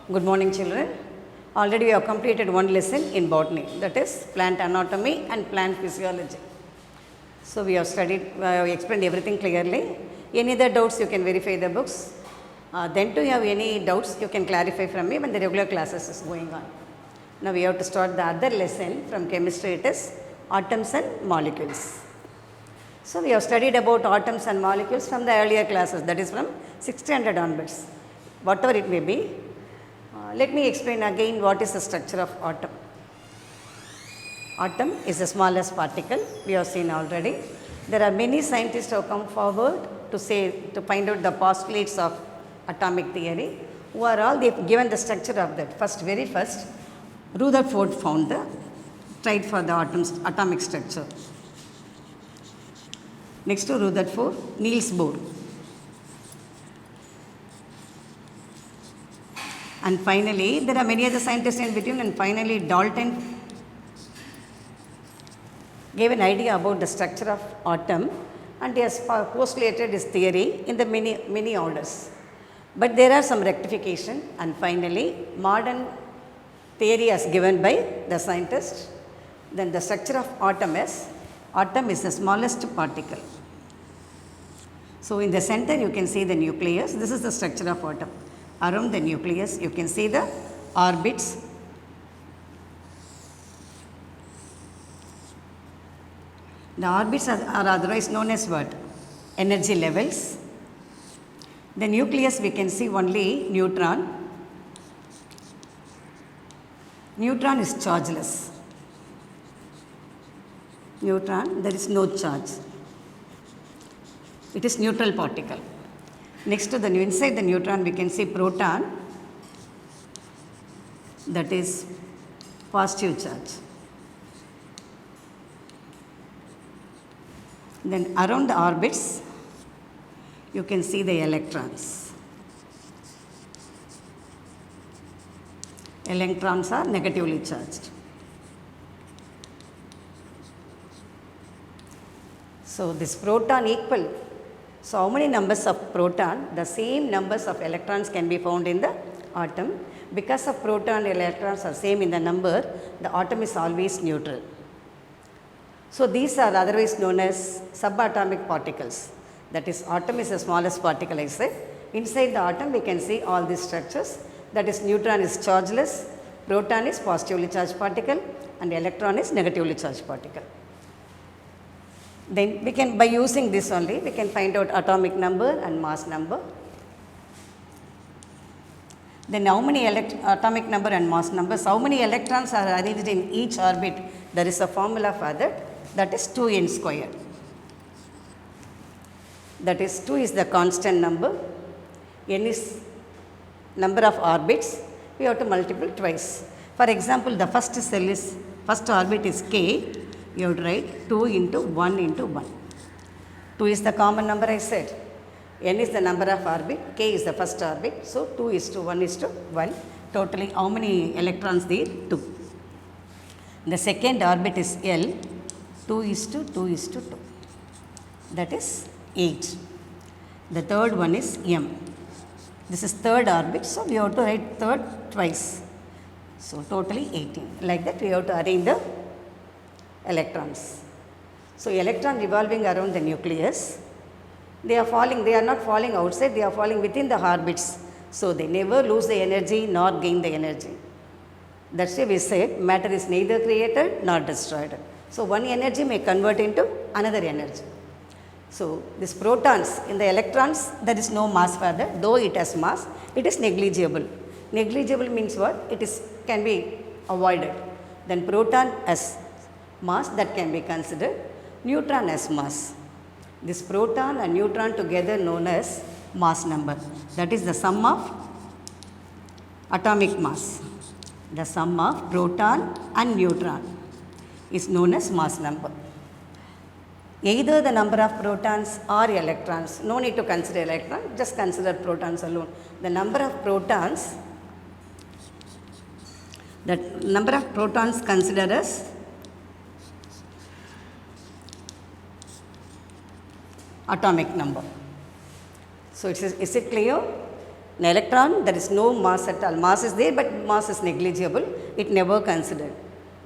Good morning, children. Already we have completed one lesson in botany, that is plant anatomy and plant physiology. So we have studied, explained everything clearly. Any other doubts, you can verify the books. Then to have any doubts, you can clarify from me when the regular classes is going on. Now we have to start the other lesson from chemistry. It is atoms and molecules. So we have studied about atoms and molecules from the earlier classes, that is from 600 onwards. Whatever it may be, let me explain again what is the structure of atom. Atom is the smallest particle, we have seen already. There are many scientists who have come forward to find out the postulates of atomic theory, who are all given the structure of that. Very first, Rutherford tried for the atomic structure. Next to Rutherford, Niels Bohr. And finally, there are many other scientists in between, and finally Dalton gave an idea about the structure of atom, and he has postulated his theory in the many orders. But there are some rectification, and finally modern theory is given by the scientist. Then the structure of atom is the smallest particle. So in the center you can see the nucleus. This is the structure of atom. Around the nucleus you can see the orbits. The orbits are otherwise known as what? Energy levels. The nucleus we can see only neutron. Neutron is chargeless. Neutron, there is no charge. It is neutral particle. Next to inside the neutron we can see proton, that is positive charge. Then around the orbits you can see the electrons. Electrons are negatively charged. So this proton equal. So how many numbers of proton? The same numbers of electrons can be found in the atom. Because of proton and electrons are same in the number, the atom is always neutral. So these are otherwise known as subatomic particles. That is, atom is the smallest particle, I said. Inside the atom we can see all these structures. That is, neutron is chargeless, proton is positively charged particle, and electron is negatively charged particle. Then we can, by using this only, we can find out atomic number and mass number. Then how many atomic number and mass numbers, how many electrons are arranged in each orbit? There is a formula for that, that is 2n squared. That is, 2 is the constant number, n is number of orbits, we have to multiply twice. For example, the first orbit is k. You would write 2 into 1 into 1. 2 is the common number, I said. N is the number of orbit, k is the first orbit. So 2 is to 1 is to 1. Totally how many electrons there? 2. The second orbit is L. 2 is to 2 is to 2. That is 8. The third one is M. This is third orbit, so we have to write third twice. So totally 18. Like that we have to arrange the electrons. So electron revolving around the nucleus, they are not falling outside, they are falling within the orbits. So they never lose the energy nor gain the energy. That's why we said matter is neither created nor destroyed. So one energy may convert into another energy. So these protons in the electrons, there is no mass for that. Though it has mass, it is negligible. Negligible means what? Can be avoided. Then proton as mass, that can be considered. Neutron as mass. This proton and neutron together known as mass number. That is the sum of atomic mass. The sum of proton and neutron is known as mass number. Either the number of protons or electrons, no need to consider electron, just consider protons alone. The number of protons considered as atomic number. So is it clear? In electron, there is no mass at all. Mass is there, but mass is negligible. It never considered.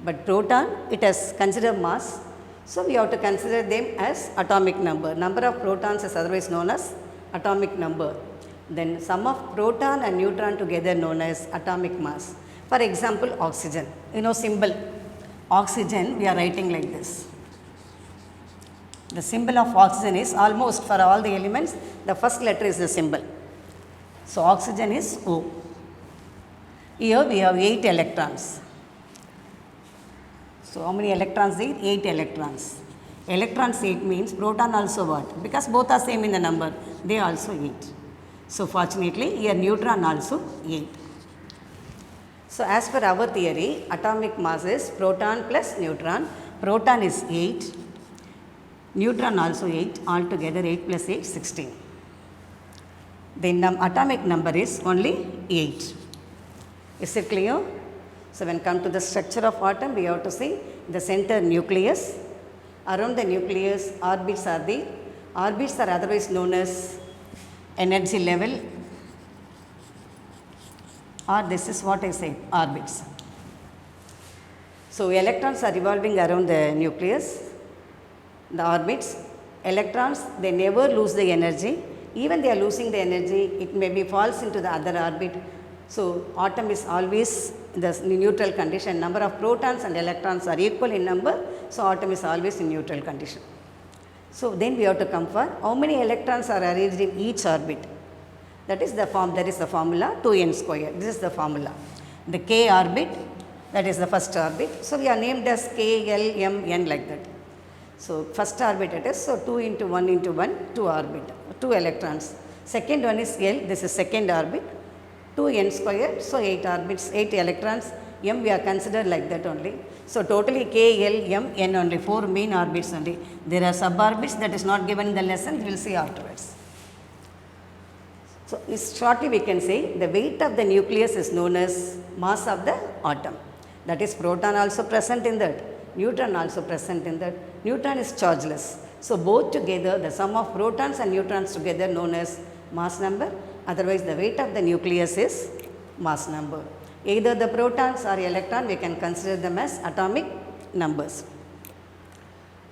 But proton, it has considered mass. So we have to consider them as atomic number. Number of protons is otherwise known as atomic number. Then sum of proton and neutron together known as atomic mass. For example, oxygen. You know symbol. Oxygen, we are writing like this. The symbol of oxygen is almost for all the elements, the first letter is the symbol. So oxygen is O. Here we have 8 electrons. So how many electrons there? 8 electrons. Electrons 8 means proton also what? Because both are same in the number, they also 8. So fortunately here neutron also 8. So as per our theory, atomic mass is proton plus neutron. Proton is 8, neutron also 8, altogether 8 plus 8, 16. The atomic number is only 8. Is it clear? So when come to the structure of atom, we have to see the center nucleus. Around the nucleus, orbits are there. Orbits are otherwise known as energy level, or this is what I say, orbits. So electrons are revolving around the nucleus, the orbits. Electrons, they never lose the energy. Even they are losing the energy, it maybe falls into the other orbit. So atom is always the neutral condition. Number of protons and electrons are equal in number, so atom is always in neutral condition. So then we have to come for how many electrons are arranged in each orbit. That is the formula 2n square. This is the formula. The k orbit, that is the first orbit. So we are named as k, l, m, n like that. So first orbit it is, so 2 into 1 into 1, 2 orbit, 2 electrons. Second one is L, this is second orbit, 2n squared, so 8 orbits, 8 electrons. M we are considered like that only. So totally K, L, M, N only, 4 main orbits only. There are suborbits that is not given in the lesson, we will see afterwards. So shortly we can say the weight of the nucleus is known as mass of the atom. That is proton also present in that. Neutron also present in that. Neutron is chargeless. So both together, the sum of protons and neutrons together known as mass number. Otherwise the weight of the nucleus is mass number. Either the protons or electron, we can consider them as atomic numbers.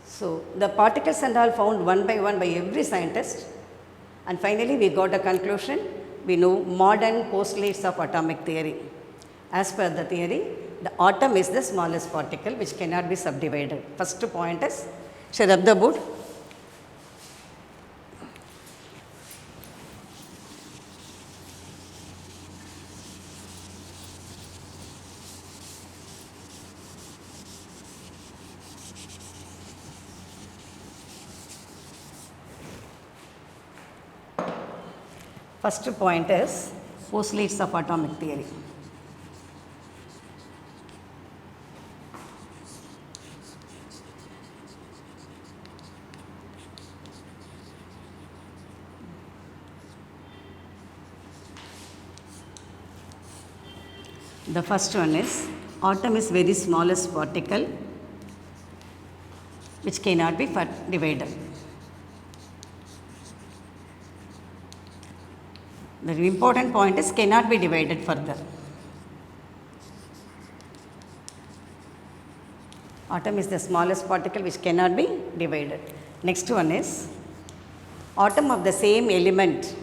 So the particles and all found one by every scientist. And finally we got a conclusion. We know modern postulates of atomic theory. As per the theory, the atom is the smallest particle which cannot be subdivided. First point is, shall I rub the board? First point is postulates of atomic theory. The first one is atom is very smallest particle which cannot be divided. The important point is cannot be divided further. Atom is the smallest particle which cannot be divided. Next one is atom of the same element.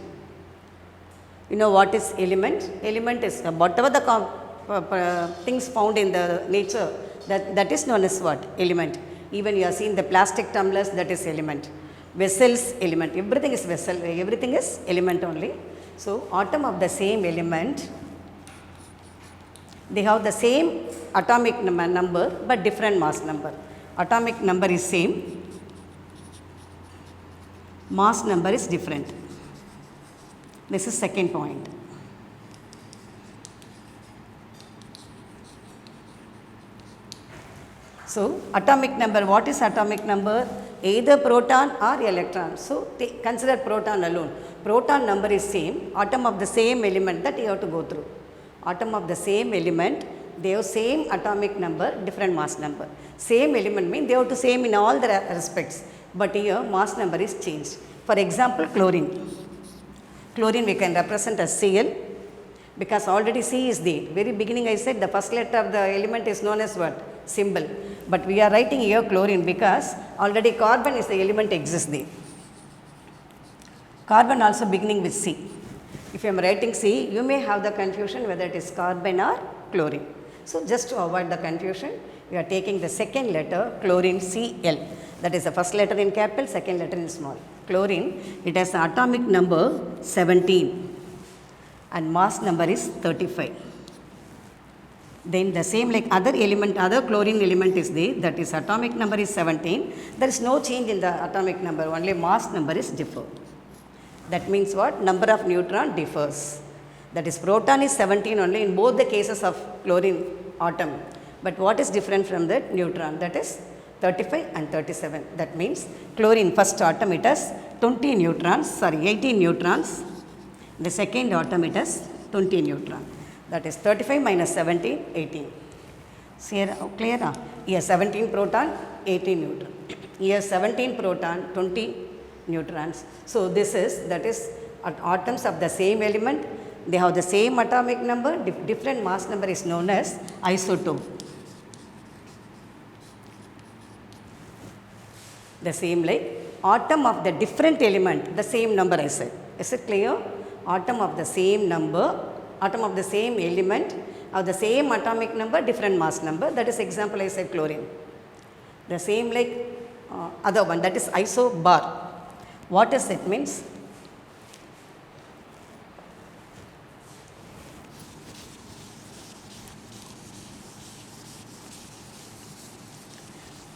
You know what is element? Element is whatever the things found in the nature, that is known as what? Element. Even you have seen the plastic tumblers, that is element. Vessels, element. Everything is vessel, everything is element only. So atom of the same element, they have the same atomic number but different mass number. Atomic number is same, mass number is different. This is second point. So atomic number, what is atomic number? Either proton or electron. So consider proton alone. Proton number is same, atom of the same element, that you have to go through. Atom of the same element, they have same atomic number, different mass number. Same element means they have to same in all the respects, but here mass number is changed. For example, chlorine. Chlorine we can represent as Cl, because already C is there. Very beginning I said the first letter of the element is known as what? Symbol. But we are writing here chlorine because already carbon is the element exists there. Carbon also beginning with C. If I am writing C, you may have the confusion whether it is carbon or chlorine. So just to avoid the confusion, we are taking the second letter chlorine Cl. That is the first letter in capital, second letter in small. Chlorine, it has an atomic number 17 and mass number is 35. Then the same like other element, other chlorine element is there, that is atomic number is 17. There is no change in the atomic number, only mass number is differ. That means what? Number of neutron differs. That is proton is 17 only in both the cases of chlorine atom. But what is different from that? Neutron, that is 35 and 37. That means chlorine first atom it has 18 neutrons. The second atom it has 20 neutron. That is 35 minus 17, 18. So here, clear? Here 17 proton, 18 neutron. Here 17 proton, 20 neutrons. So this is, that is atoms of the same element. They have the same atomic number, different mass number is known as isotope. The same like atom of the different element, the same number I said. Is it clear? Atom of the same number, atom of the same element, of the same atomic number, different mass number. That is example I said chlorine. The same like other one, that is isobar. What does it means?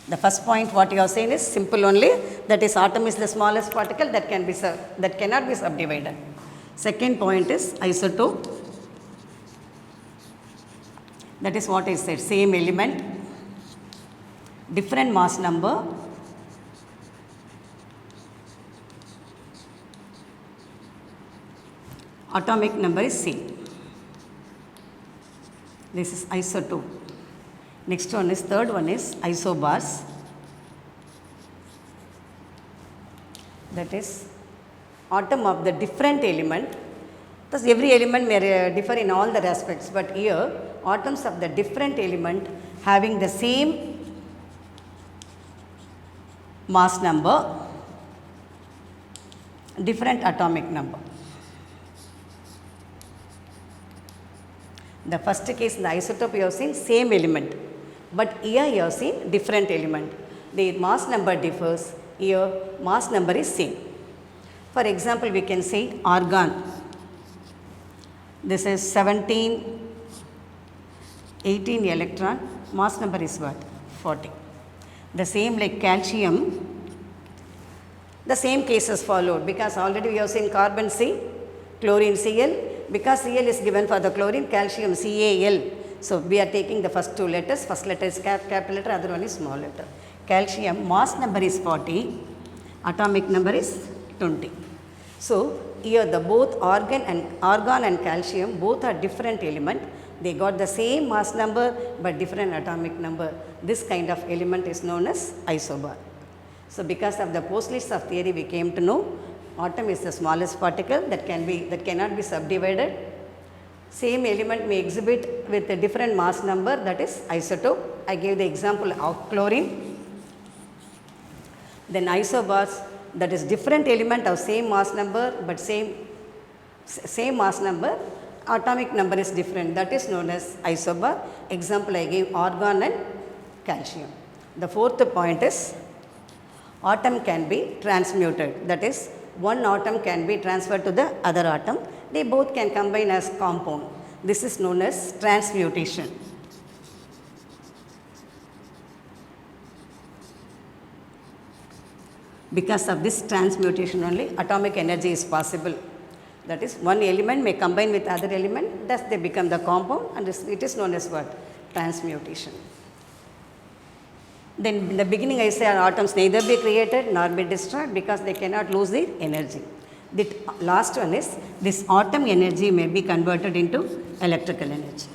The first point what you are saying is simple only, that is atom is the smallest particle that cannot be subdivided. Second point is isotope. That is what I said, same element, different mass number, atomic number is same. This is isotope. Next one is, third one is isobars. That is atom of the different element. Thus every element may differ in all the aspects, but here atoms of the different element having the same mass number, different atomic number. The first case in the isotope you have seen same element, but here you have seen different element. The mass number differs, here mass number is same. For example, we can say argon. This is 17, 18 electron, mass number is what? 40. The same like calcium, the same cases followed, because already we have seen carbon C, chlorine Cl, because Cl is given for the chlorine, calcium Cal. So we are taking the first two letters, first letter is capital letter, other one is small letter. Calcium, mass number is 40, atomic number is 20. So here the both argon and calcium both are different element. They got the same mass number but different atomic number. This kind of element is known as isobar. So because of the Postleitz of theory, we came to know atom is the smallest particle that cannot be subdivided. Same element may exhibit with a different mass number, that is isotope. I gave the example of chlorine. Then isobars, that is different element of same mass number but same mass number, atomic number is different, that is known as isobar. Example I gave argon and calcium. The fourth point is atom can be transmuted, that is one atom can be transferred to the other atom. They both can combine as compound. This is known as transmutation. Because of this transmutation only atomic energy is possible. That is one element may combine with other element, thus they become the compound, and it is known as what? Transmutation. Then in the beginning I say atoms neither be created nor be destroyed because they cannot lose their energy. The last one is this atom energy may be converted into electrical energy.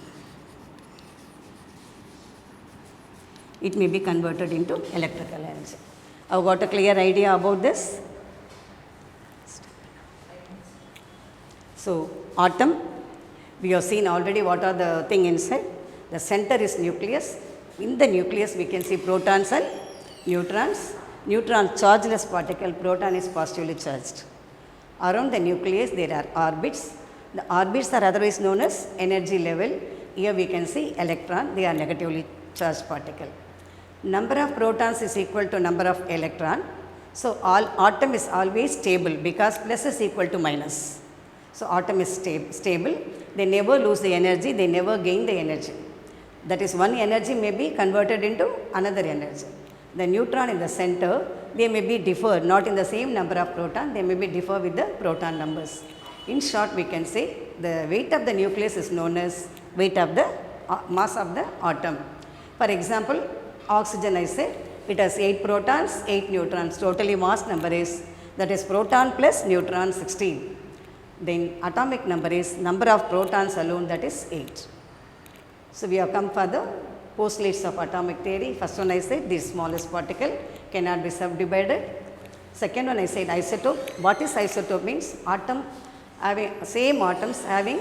It may be converted into electrical energy. I've got a clear idea about this. So atom, we have seen already what are the thing inside. The center is nucleus. In the nucleus we can see protons and neutrons. Neutron chargeless particle, proton is positively charged. Around the nucleus there are orbits. The orbits are otherwise known as energy level. Here we can see electron, they are negatively charged particle. Number of protons is equal to number of electron. So all atom is always stable because plus is equal to minus. So atom is stable, they never lose the energy, they never gain the energy. That is, one energy may be converted into another energy. The neutron in the center, they may be differ, not in the same number of proton, they may be differ with the proton numbers. In short, we can say the weight of the nucleus is known as weight of the mass of the atom. For example, oxygen, I said, it has 8 protons, 8 neutrons, totally mass number is, that is proton plus neutron 16. Then atomic number is number of protons alone, that is 8. So we have come for the postulates of atomic theory. First one I said, the smallest particle cannot be subdivided. Second one I said isotope. What is isotope means? Atom having same atoms having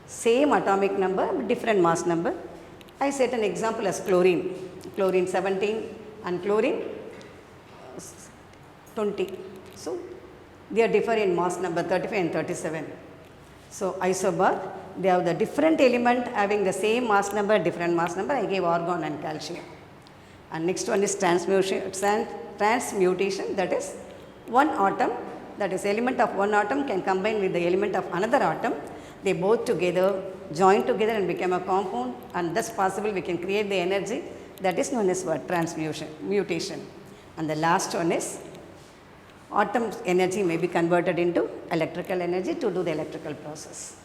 same atomic number, different mass number. I set an example as chlorine. Chlorine 17 and chlorine 20. So they are different in mass number 35 and 37. So isobar, they have the different element having the same mass number, different mass number. I gave argon and calcium. And next one is transmutation, that is one atom, that is element of one atom can combine with the element of another atom. They both together, join together and become a compound, and thus possible we can create the energy, that is known as what? Transmutation. And the last one is atom energy may be converted into electrical energy to do the electrical process.